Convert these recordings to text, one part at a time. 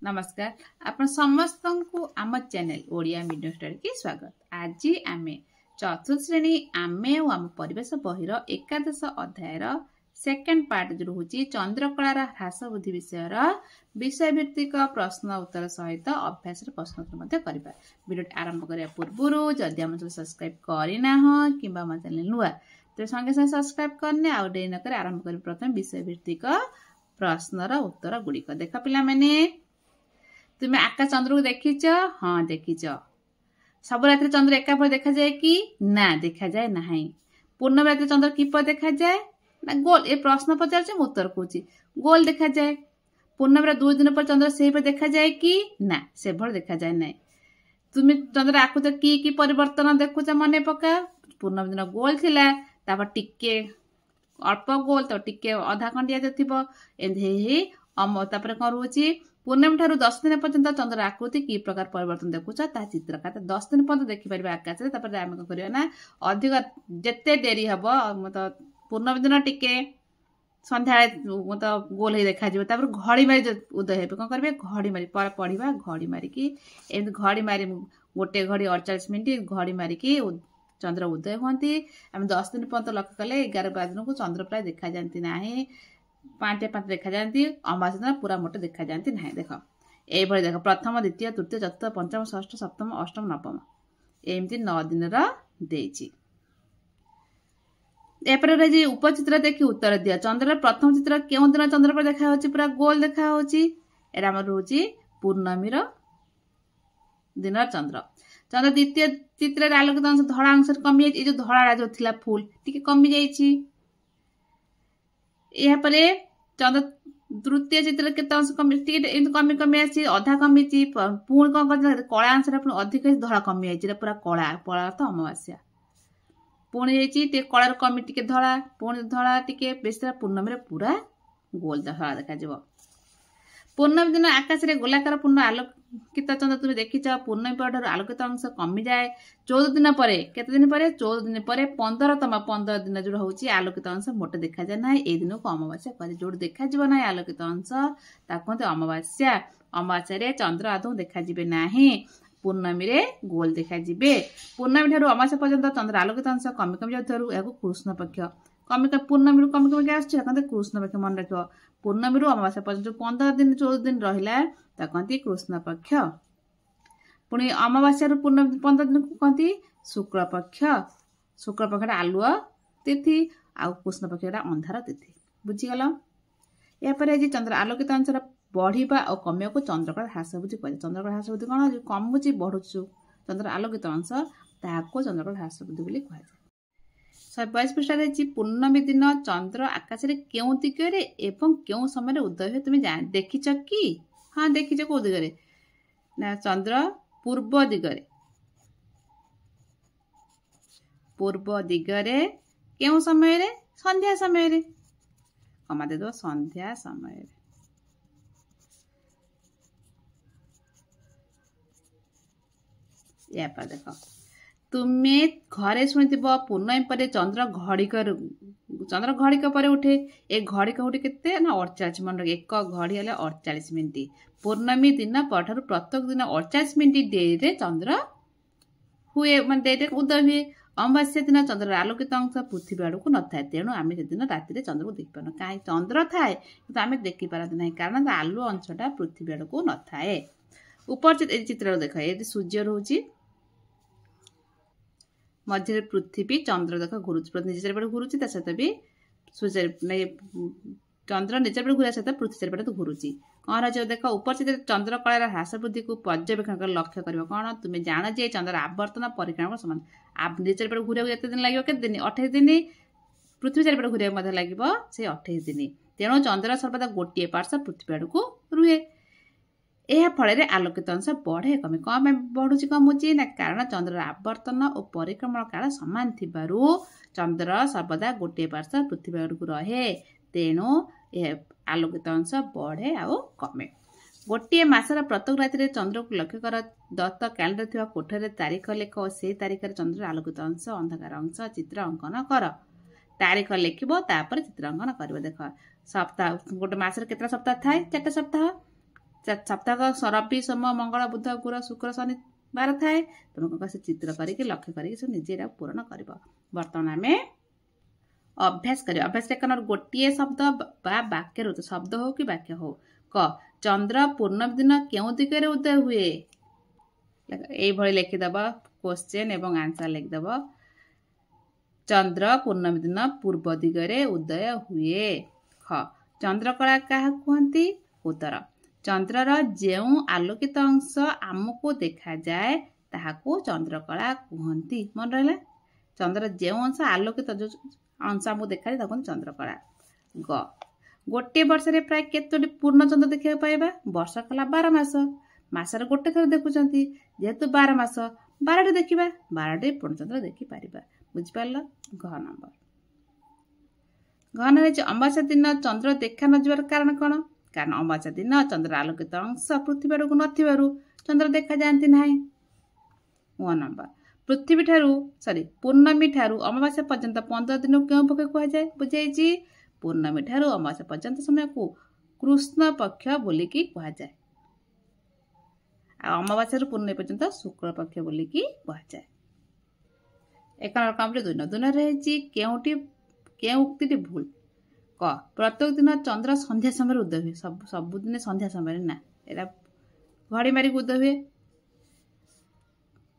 नमस्कार आपण समस्त को आम चैनल ओडिया मीडियम स्टडी की स्वागत। आज आम चतुर्थ श्रेणी आमे और आम परिवेश बहिर एकादश अध्यायर सेकेंड पार्ट जो हूँ चंद्रकलार ह्रास बुद्धि विषय भित्तिक प्रश्न उत्तर सहित अभ्यास प्रश्नोत्तर करवा। वीडियो आरंभ करने पूर्व जदि आम चैनल सब्सक्राइब करना कि आम चैनल नुआ तो संगे संगे सब्सक्राइब करने आउ डे नक आरंभ कर प्रथम विषय भित्तिक प्रश्नर उत्तर गुड़िक देख पिला माने तुम्हें आकाश चंद्र को देखीच? हाँ देखीच। सब रात्रि चंद्र एका पर देखा जाए कि ना देखा जाए ना। पूर्णिमा रात्रि चंद्र किपर देखा जाए ना गोल। ये प्रश्न पचार उत्तर कौची गोल देखा जाए। पूर्णिमा 2 दिन पर चंद्र से पर देखा जाए कि ना से भर देखा जाए ना। तुम्हें चंद्र आकुच कि परिवर्तन देखुच मन पका। पूर्णिमा दिन गोल थिला तापर टिके अल्प गोल तो टिके अधा खंडिया जो एमती तापर कौन रोचे पूर्णिमा ठारू 10 दिन पर्यंत चंद्र आकृति कि प्रकार परिवर्तन देखुच चित्र का 10 दिन पर्यंत देखिपर आकाश में। तापर आम कौन करना अधिक जिते डेरी हम मतलब पूर्णिमा दिन टिके संध्या मतलब गोल देखा घड़ी मारी उदय हे कौन करेंगे घड़ी मारी पढ़ा घड़ी मारिकी एम घड़ी मारी गोटे घड़ी 48 मिनिट घड़ी मारिकी चंद्र उदय होती। आम 10 दिन पर्यंत लक्ष्य कले 11-12 दिन को चंद्र प्राय देखा जाती ना 5 देखा जाती। अमावास्या दिन पूरा मोटे देखा जाती ना। देख ये देख प्रथम द्वितीय तृतीय चतुर्थ पंचम षष्ठ सप्तम अष्टम नवम एमती 9 दिन देछि। उपचित्र देखी उत्तर दिया। चंद्र प्रथम चित्र क्यों दिन चंद्र पर देखा पूरा गोल देखा रोचे पूर्णमी दिन चंद्र। चंद्र द्वितीय चित्र आलोकित अंश धड़ा अंश कमी जो धड़ा जो थिला फुल टी कमी जाइए। चंद्र तृतीय चित्र के अंश कमी कमी कमी आसी अधा कमी पुणी कौन कर कला अंश अधिक धड़ा कमी जाए पूरा कला कला तो अमावास्या पुणी जाइए कलार कमी टी धड़ा पुणी धड़ा टी बेस पूर्णमी पूरा गोल धड़ा देखा। पूर्णमी दिन आकाश में गोलाकार पूर्ण आलोकित चंद्र तुम्हें देखीच। पूर्णमी पर आलोकित अंश कमी जाए 14 दिन पर केते दिन पर 14 दिन पर 15 दिन जो हूँ आलोकित अंश मोटे देखा जाए ना। ये दिन को अमावास्या कहे जो देखा ना आलोकित अंश कहते अमावास्या। अमावास्या चंद्र आदौ देखा ना पूर्णमी गोल देखा। पूर्णमी ठार अमावास्या पर्यंत चंद्र आलोकित अंश कमी कमी जाऊ कृष्ण पक्ष कमी पूर्णमी कमी कमी कहते कृष्ण पक्ष मन रख। पूर्णमी अमावास्या पर्यंत 15 दिन 14 दिन रहा कहती कृष्ण पक्ष। पुणी अमावास्या पूर्णमी 15 दिन को कहती शुक्ल पक्ष। शुक्ल पक्ष आलुआ तिथि आ कृष्ण पक्ष अंधार तिथि बुझीगल। यापर चंद्र आलोकित अंशर बढ़िया और कमिया को चंद्रकला ह्रास बुद्धि कह। चंद्रकला ह्रास बुद्धि कौन कमुची बढ़ुचु चंद्र आलोकित अंश ताको चंद्रकला ह्रास बुद्धि बोली कह। 122 पृष्ठ पूर्णमी दिन चंद्र आकाश में क्यों दिगरे एवं क्यों समय उदय हुए तुम्हें देखीच कि? हाँ देखीच। कौ दिगरे ना चंद्र पूर्व दिगरे क्यों समय रे संध्या समय रे कमा दे दो संध्या समय रे। या पर देखो तुम्हें घरे शुणी पूर्णमी पर चंद्र घड़िक पर उठे। एक घड़िक उठे के ना 48 मन एक घड़ी है 48 मिनिट। पूर्णमी दिन पर प्रत्येक दिन 48 मिनिट डेरी चंद्र हुए मान डेरी उदय हुए। अमावास्या दिन चंद्र आलोकित अंश पृथ्वी आड़ को न था तेणु आम से दिन राति चंद्र को देखी पार कहीं चंद्र थाए कि आम देखी पारती ना कारण आलु अंशटा पृथ्वी आड़ को न थाए। ऊपर चित्र देख ये सूर्य रोचे मध्य पृथ्वी चंद्र देख घुरुच निज चारिपटे घुरुची सहित भी सूर्य चंद्र निज चारिपटे घुरा सहित पृथ्वी चारिपटे घुरुची कौन रहा देख ऊपर चित्र चंद्र कलार ह्रास वृद्धि को पर्यवेक्षण कर लक्ष्य कर कौन तुम्हें जान जे चंद्र आवर्तन परिक्रमा समान निज चारिपटे घुरा एत दिन लगे के दिन 28 दिन पृथ्वी चारिपटे घुरा लगे से 28 दिन तेणु चंद्र सर्वदा गोटे पार्श्व पृथ्वी आड़ को रुहे। यह फल आलोकित अंश बढ़े कमे कौन बढ़ुची कमुची ना कारण चंद्र आवर्तन और परिक्रमण काल सामान थिबारु चंद्र सर्वदा गोटे पार्श्व पृथ्वी आड़ को रहे तेणु यह आलोकित अंश बढ़े आ कमे। गोटे मासर प्रत्येक राति चंद्र को लक्ष्य कर दत्त कैलेंडर थिबा कोठरे तारीख लेख और से तारीख चंद्र आलोकित अंश अंधकार अंश चित्र अंकन कर। तारीख लिखब तापर चित्र अंकन कर। देख सप्ताह गोटे मासर केतटा सप्ताह थाए 4टा सप्ताह सप्ताह रवि सोम मंगल बुध गुर शुक्र शनि बार थाए तेणु से चित्र करके लक्ष्य करके निजे पूरण कर। बर्तमान आम अभ्यास कर। अभ्यास एक नंबर गोटे शब्द वाक्य रुत शब्द हो कि वाक्य हो। क चंद्र पूर्णमी दिन क्यों दिगरे उदय हुए ये लिखिदेव क्वेश्चन एवं आंसर लिखिदेव। चंद्र पूर्णमी दिन पूर्व दिगरे उदय हुए। ख चंद्रकला क्या कहती। उत्तर चंद्रर जो आलोकित अंश आमको देखा जाए ताहाको चंद्रकला कहती। मन रहा चंद्र जो अंश आलोकित जो अंश आमको देखा जाए ताको चंद्रकला। ग गोटे वर्ष रे प्राय केतोटी पूर्ण चंद्र देखा पाइबा। वर्ष कला 12 मास मासर गोटे थर देखुचंती जेहेतु 12 मास 12टी देखिबा 12टी पूर्ण चंद्र देखि पारिबा। बुझि पारल। घ नंबर घन है अमावास्या दिन चंद्र देखा न जबार कारण कौन। कारण अमावास्या दिन चंद्र आलोकित अंश पृथ्वी आड़क नथिबारु चंद्र देखा जाती ना। 1 नंबर पृथ्वी ठारू पूर्णमी ठारू अमावास्या पर्यंत 15 दिन क्यों पक्ष कहुए बुझाई। पूर्णमी ठारू अमावास्या पर्यंत समय को कृष्ण पक्ष बोलिकी कहुए। अमावास्या पूर्णमी पर्यंत शुक्ल पक्ष बोलिकी कहुए। 1 नंबर कम्प्लीट। 2 नंबर रही क्यों उक्ति भूल। क प्रत्येक दिन चंद्र संध्या समय उदय हुए। सबुदिन संध्या समय ना एरा घड़ी मारिक उदय हुए।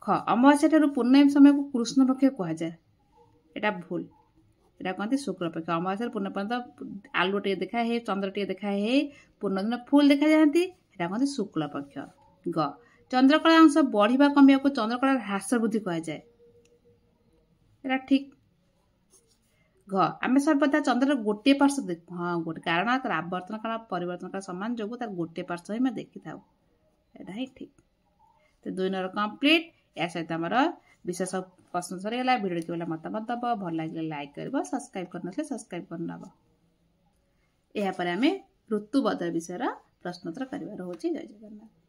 ख अमावास्या ठारू पूर्णमी समय को कृष्ण पक्ष कहुए एटा भूल। एटा कहते शुक्ल पक्ष। अमावास्या पूर्ण पर्यंत आलू टे देखा है चंद्र टे देखा है पूर्ण दिन फुल देखा जाती एटा कहते शुक्ल पक्ष। ग चंद्रकला अंश बढ़िया कमिया को चंद्रकला ह्रास वृद्धि कहुए एटा ठीक। घ आम सर्वदा चंद्र गोटे पार्श्व देख। हाँ गोटे कारण तार आवर्तन काल परिवर्तन काल समान जो तार गोटे पार्श्व ही देखी था एटा ही ठीक। तो 2 नंबर कम्प्लीट। या सहित आमर विशेष प्रश्न सरीगला। भिडियो देखिए मतामत दब भल लगे लाइक कर सब्सक्राइब करन सब्सक्राइब करनब। यापर आम ऋतु बदल विषय प्रश्नोत्तर कर। जय जगन्नाथ।